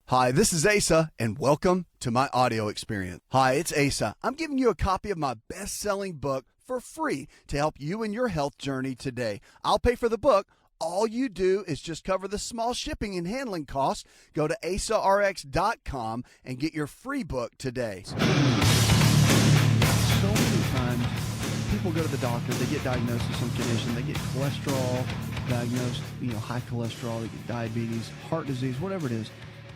Hi, this is Asa, and welcome to my audio experience. Hi, it's Asa. I'm giving you a copy of my best-selling book for free to help you in your health journey today. I'll pay for the book. All you do is just cover the small shipping and handling costs. Go to asarx.com and get your free book today. So many times people go to the doctor, they get diagnosed with some condition, they get cholesterol diagnosed, high cholesterol, they get diabetes, heart disease, whatever it is.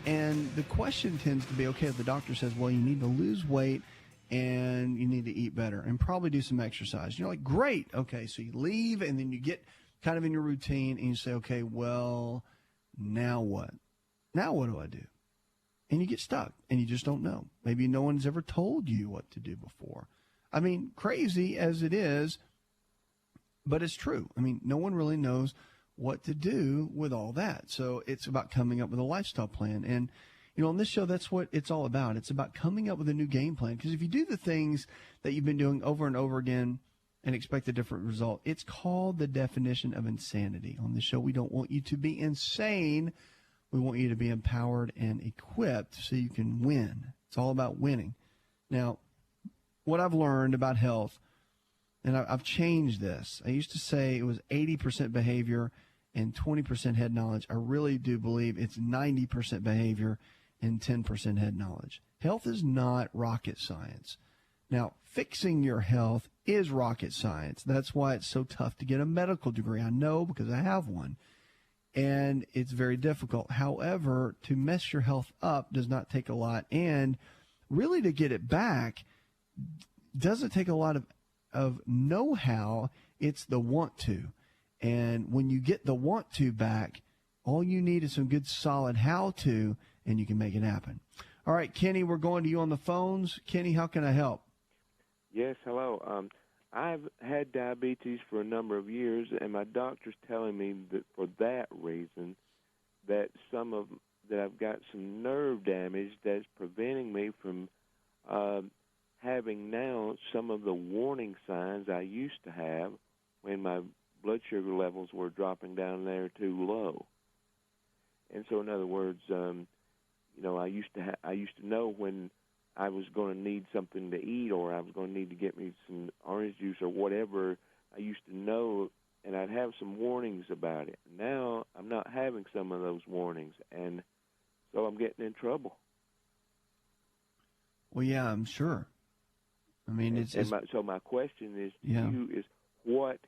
And the question tends to be, okay, if the doctor says, well, you need to lose weight and you need to eat better and probably do some exercise. You're like, great. Okay, so you leave and then you get kind of in your routine and you say, okay, well, now what? Now what do I do? And you get stuck and you just don't know. Maybe no one's ever told you what to do before. I mean, crazy as it is, but it's true. I mean, no one really knows what to do with all that. So it's about coming up with a lifestyle plan. And, on this show, that's what it's all about. It's about coming up with a new game plan. Because if you do the things that you've been doing over and over again and expect a different result, it's called the definition of insanity. On this show, we don't want you to be insane. We want you to be empowered and equipped so you can win. It's all about winning. Now, what I've learned about health, and I've changed this. I used to say it was 80% behavior and 20% head knowledge. I really do believe it's 90% behavior and 10% head knowledge. Health is not rocket science. Now, fixing your health is rocket science. That's why it's so tough to get a medical degree. I know because I have one. And it's very difficult. However, to mess your health up does not take a lot. And really to get it back doesn't take a lot of know-how. It's the want to. And when you get the want to back, all you need is some good solid how to, and you can make it happen. All right, Kenny, we're going to you on the phones. Kenny, how can I help? Yes, hello. I've had diabetes for a number of years, and my doctor's telling me that for that reason that I've got some nerve damage that's preventing me from having now some of the warning signs I used to have when my blood sugar levels were dropping down there too low. And so, in other words, I used to know when I was going to need something to eat, or I was going to need to get me some orange juice or whatever. I used to know, and I'd have some warnings about it. Now I'm not having some of those warnings, and so I'm getting in trouble. Well, yeah, I'm sure. I mean, so my question is to yeah. you is, what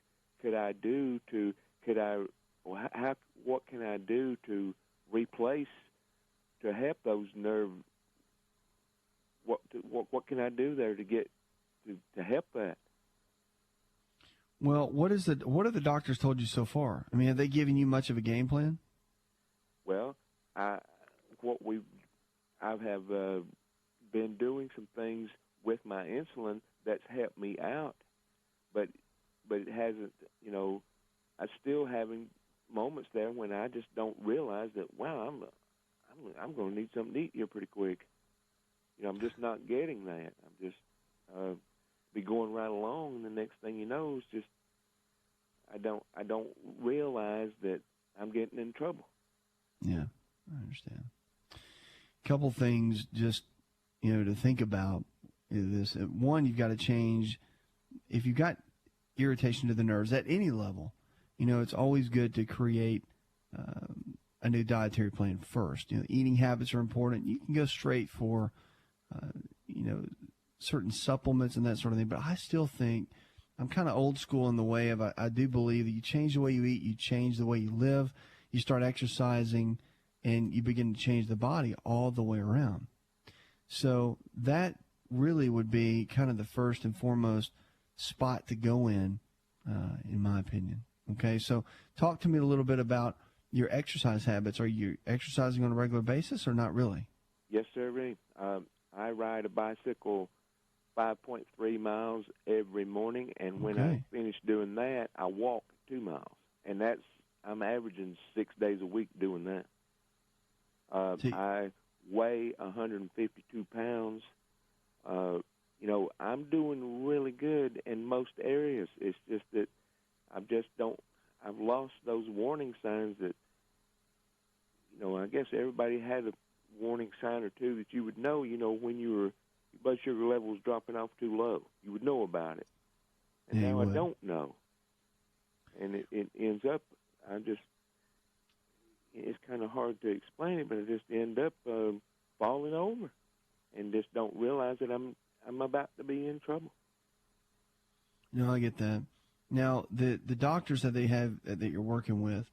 could I do what can I do to replace, to help those nerve? What can I do there to get to help that? Well, what have the doctors told you so far? I mean, have they given you much of a game plan? Well, I have been doing some things with my insulin that's helped me out, but it hasn't. I'm still having moments there when I just don't realize that. Wow, I'm going to need something to eat here pretty quick. I'm just not getting that. I'm just be going right along, and the next thing you know is just I don't realize that I'm getting in trouble. Yeah, I understand. A couple things just to think about is this. One, you've got to change. If you've got irritation to the nerves at any level, it's always good to create a new dietary plan first. Eating habits are important. You can go straight for certain supplements and that sort of thing. But I still think I'm kind of old school in the way of I do believe that you change the way you eat, you change the way you live, you start exercising, and you begin to change the body all the way around. So that really would be kind of the first and foremost spot to go in my opinion. Okay, so talk to me a little bit about your exercise habits. Are you exercising on a regular basis or not really? Yes, sir, Ray. I ride a bicycle 5.3 miles every morning, and when I finish doing that, I walk 2 miles. And I'm averaging 6 days a week doing that. I weigh 152 pounds. I'm doing really good in most areas. It's just that I've lost those warning signs that, I guess everybody had warning sign or two that you would know, when your blood sugar level was dropping off too low. You would know about it. And Yeah, now I don't know. And it ends up, it's kind of hard to explain it, but I just end up falling over and just don't realize that I'm about to be in trouble. No, I get that. Now, the doctors that they have that you're working with,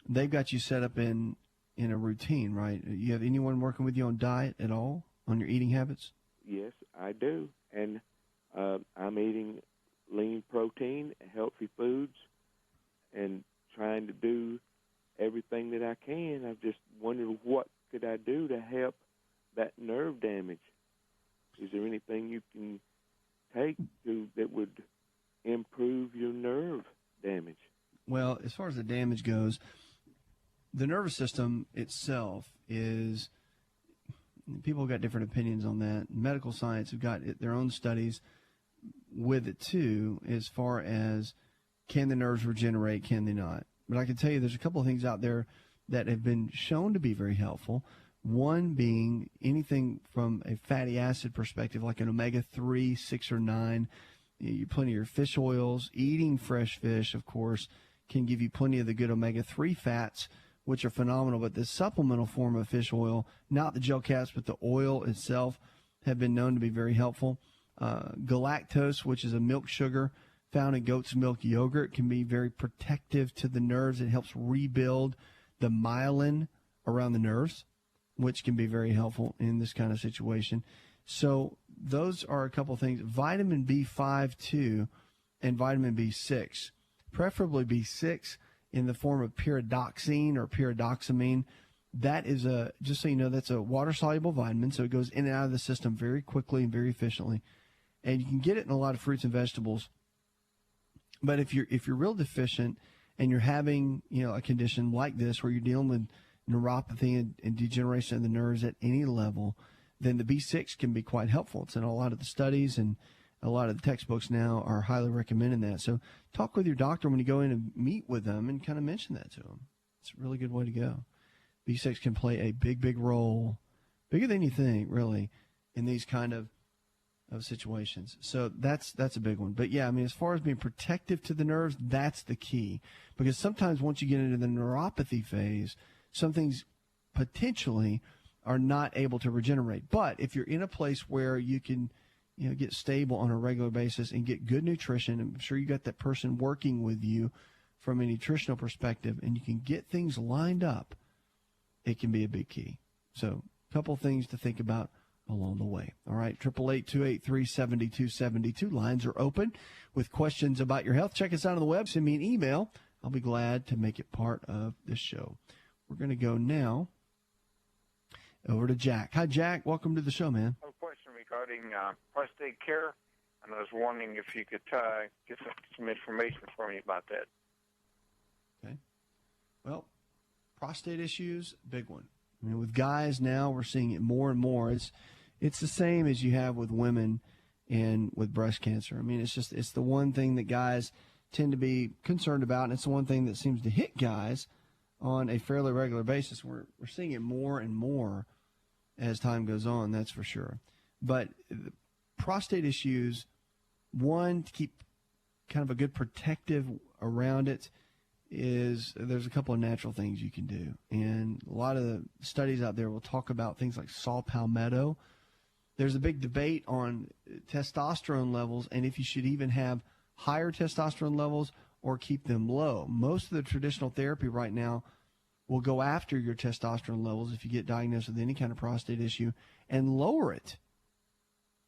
they've got you set up in a routine, right? You have anyone working with you on diet at all, on your eating habits? Yes, I do. And I'm eating lean protein, healthy foods, and trying to do everything that I can. I've just wondered what could I do to help that nerve damage. Is there anything you can take that would improve your nerve damage? Well, as far as the damage goes, the nervous system itself is, people have got different opinions on that. Medical science have got their own studies with it too, as far as can the nerves regenerate, can they not? But I can tell you there's a couple of things out there that have been shown to be very helpful. One being anything from a fatty acid perspective, like an omega-3, 6, or 9. You plenty of your fish oils. Eating fresh fish, of course, can give you plenty of the good omega-3 fats, which are phenomenal. But the supplemental form of fish oil, not the gel caps, but the oil itself, have been known to be very helpful. Galactose, which is a milk sugar found in goat's milk yogurt, can be very protective to the nerves. It helps rebuild the myelin around the nerves, which can be very helpful in this kind of situation. So those are a couple of things. Vitamin B5 too, and vitamin B6, preferably B6 in the form of pyridoxine or pyridoxamine. That is just so you know, that's a water-soluble vitamin, so it goes in and out of the system very quickly and very efficiently. And you can get it in a lot of fruits and vegetables. But if you're real deficient and you're having, a condition like this where you're dealing with neuropathy and degeneration of the nerves at any level, then the B6 can be quite helpful. It's in a lot of the studies, and a lot of the textbooks now are highly recommending that. So talk with your doctor when you go in and meet with them and kind of mention that to them. It's a really good way to go. B6 can play a big, big role, bigger than you think, really, in these kind of situations. So that's a big one. But yeah, I mean, as far as being protective to the nerves, that's the key. Because sometimes once you get into the neuropathy phase, some things potentially are not able to regenerate. But if you're in a place where you can, get stable on a regular basis and get good nutrition, I'm sure you got that person working with you from a nutritional perspective, and you can get things lined up, it can be a big key. So a couple things to think about along the way. All right, 888-283-7272. Lines are open with questions about your health. Check us out on the web. Send me an email. I'll be glad to make it part of the show. We're going to go now over to Jack. Hi, Jack. Welcome to the show, man. I have a question regarding prostate care, and I was wondering if you could get some information for me about that. Okay. Well, prostate issues, big one. I mean, with guys now, we're seeing it more and more. It's the same as you have with women and with breast cancer. I mean, it's the one thing that guys tend to be concerned about, and it's the one thing that seems to hit guys on a fairly regular basis. We're seeing it more and more as time goes on, that's for sure. But prostate issues, one, to keep kind of a good protective around it, is there's a couple of natural things you can do. And a lot of the studies out there will talk about things like saw palmetto. There's a big debate on testosterone levels and if you should even have higher testosterone levels or keep them low. Most of the traditional therapy right now will go after your testosterone levels if you get diagnosed with any kind of prostate issue and lower it.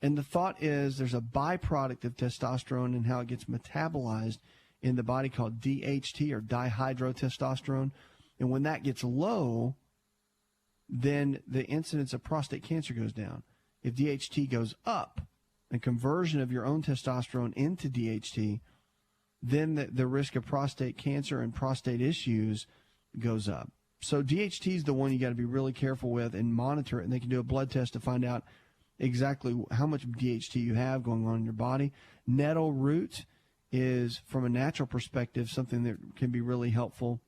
And the thought is there's a byproduct of testosterone and how it gets metabolized in the body called DHT, or dihydrotestosterone. And when that gets low, then the incidence of prostate cancer goes down. If DHT goes up, and conversion of your own testosterone into DHT, then the risk of prostate cancer and prostate issues goes up. So DHT is the one you got to be really careful with and monitor it. And they can do a blood test to find out exactly how much DHT you have going on in your body. Nettle root is, from a natural perspective, something that can be really helpful.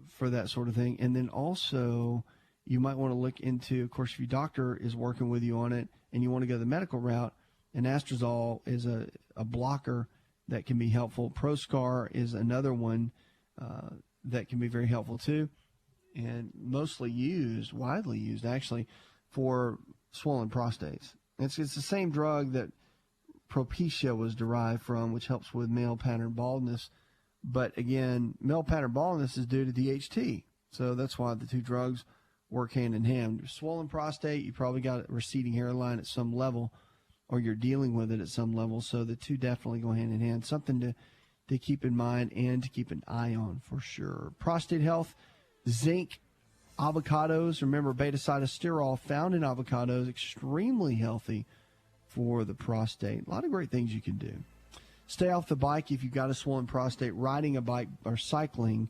for that sort of thing. And then also you might want to look into, of course, if your doctor is working with you on it and you want to go the medical route, anastrozole is a blocker that can be helpful. Proscar is another one that can be very helpful too, and widely used actually, for swollen prostates. It's the same drug that Propecia was derived from, which helps with male pattern baldness. But again, male pattern baldness is due to DHT. So that's why the two drugs work hand in hand. Swollen prostate, you probably got a receding hairline at some level, or you're dealing with it at some level. So the two definitely go hand in hand. Something to keep in mind and to keep an eye on for sure. Prostate health, zinc, avocados. Remember, beta-cytosterol found in avocados, extremely healthy for the prostate. A lot of great things you can do. Stay off the bike if you've got a swollen prostate. Riding a bike or cycling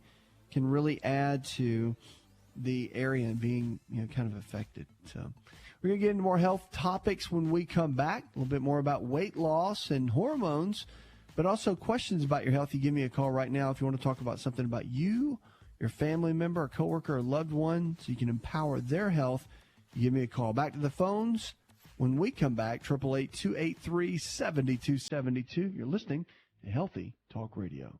can really add to the area and being kind of affected. So we're going to get into more health topics when we come back. A little bit more about weight loss and hormones, but also questions about your health. You give me a call right now if you want to talk about something about you, your family member, a coworker, or loved one, so you can empower their health. You give me a call. Back to the phones when we come back. 888-283-7272. You're listening to Healthy Talk Radio.